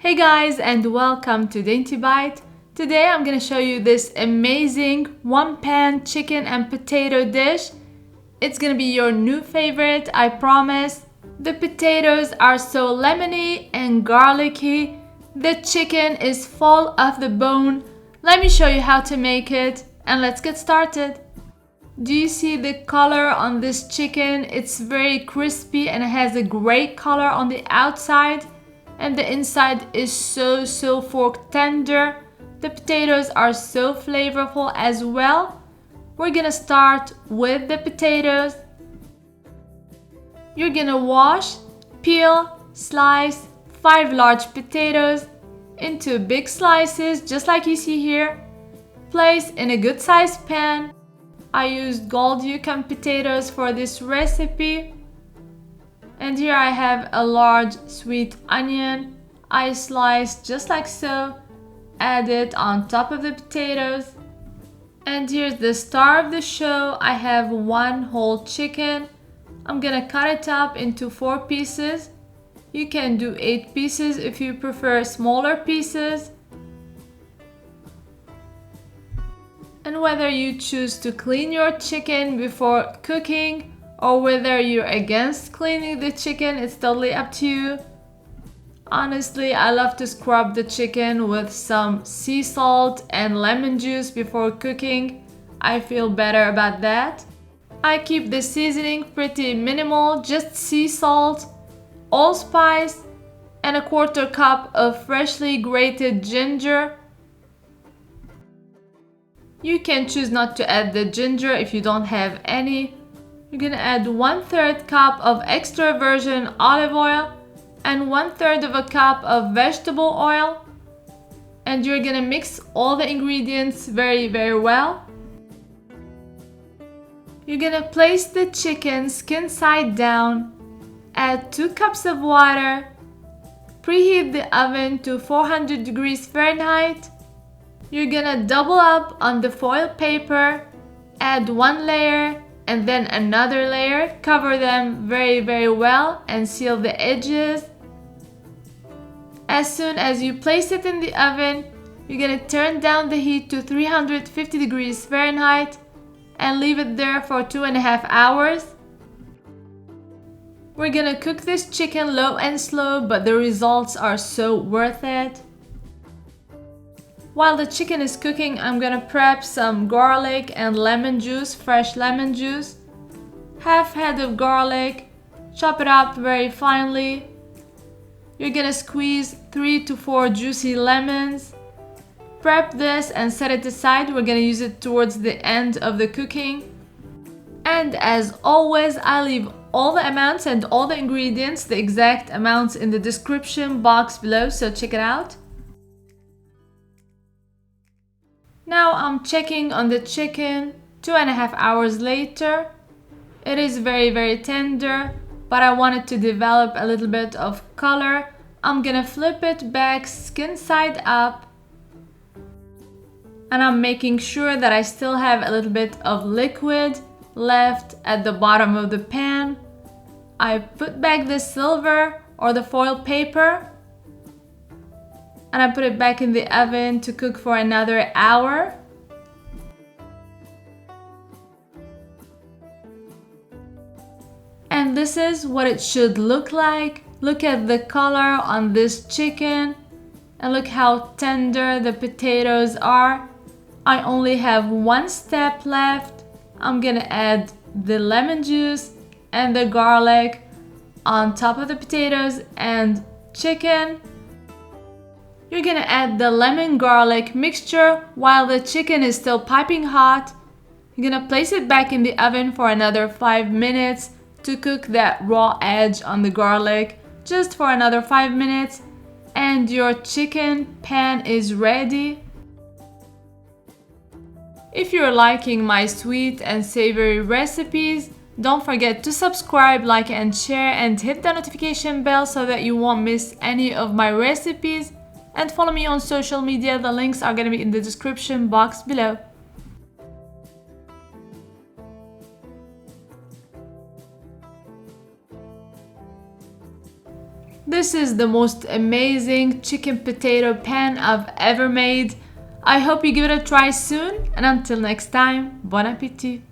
Hey guys, and welcome to Dainty Bite. Today I'm gonna show you this amazing one-pan chicken and potato dish. It's gonna be your new favorite, I promise. The potatoes are so lemony and garlicky. The chicken is full of the bone. Let me show you how to make it, and let's get started. Do you see the color on this chicken? It's very crispy and it has a gray color on the outside. And the inside is so fork tender. The potatoes are so flavorful as well. We're gonna start with the potatoes. You're gonna wash, peel, slice 5 large potatoes into big slices just like you see here. Place in a good sized pan. I used gold Yukon potatoes for this recipe. And here I have a large sweet onion. I sliced just like so. Add it on top of the potatoes. And here's the star of the show. I have 1 whole chicken. I'm gonna cut it up into 4 pieces. You can do 8 pieces if you prefer smaller pieces. And whether you choose to clean your chicken before cooking or whether you're against cleaning the chicken, it's totally up to you. Honestly, I love to scrub the chicken with some sea salt and lemon juice before cooking. I feel better about that. I keep the seasoning pretty minimal, just sea salt, allspice, and a 1/4 cup of freshly grated ginger. You can choose not to add the ginger if you don't have any. You're gonna add 1/3 cup of extra virgin olive oil and 1/3 of a cup of vegetable oil. And you're gonna mix all the ingredients very well. You're gonna place the chicken skin side down, add 2 cups of water, preheat the oven to 400 degrees Fahrenheit. You're gonna double up on the foil paper, add 1 layer, and then another layer. Cover them very well and seal the edges. As soon as you place it in the oven, you're gonna turn down the heat to 350 degrees Fahrenheit and leave it there for 2.5 hours. We're gonna cook this chicken low and slow, but the results are so worth it. While the chicken is cooking, I'm gonna prep some garlic and lemon juice, fresh lemon juice. Half head of garlic, chop it up very finely. You're gonna squeeze 3 to 4 juicy lemons. Prep this and set it aside. We're gonna use it towards the end of the cooking. And as always, I leave all the amounts and all the ingredients, the exact amounts, in the description box below, so check it out. Now I'm checking on the chicken 2.5 hours later. It is very tender, but I want it to develop a little bit of color. I'm gonna flip it back skin side up. And I'm making sure that I still have a little bit of liquid left at the bottom of the pan. I put back the silver or the foil paper. And I put it back in the oven to cook for another hour. And this is what it should look like. Look at the color on this chicken and look how tender the potatoes are. I only have 1 step left. I'm gonna add the lemon juice and the garlic on top of the potatoes and chicken. You're gonna add the lemon garlic mixture while the chicken is still piping hot. You're gonna place it back in the oven for another 5 minutes to cook that raw edge on the garlic, just for another 5 minutes, and your chicken pan is ready. If you're liking my sweet and savory recipes, don't forget to subscribe, like and share, and hit the notification bell so that you won't miss any of my recipes. And follow me on social media, the links are gonna be in the description box below. This is the most amazing chicken potato pan I've ever made. I hope you give it a try soon, and until next time, bon appétit!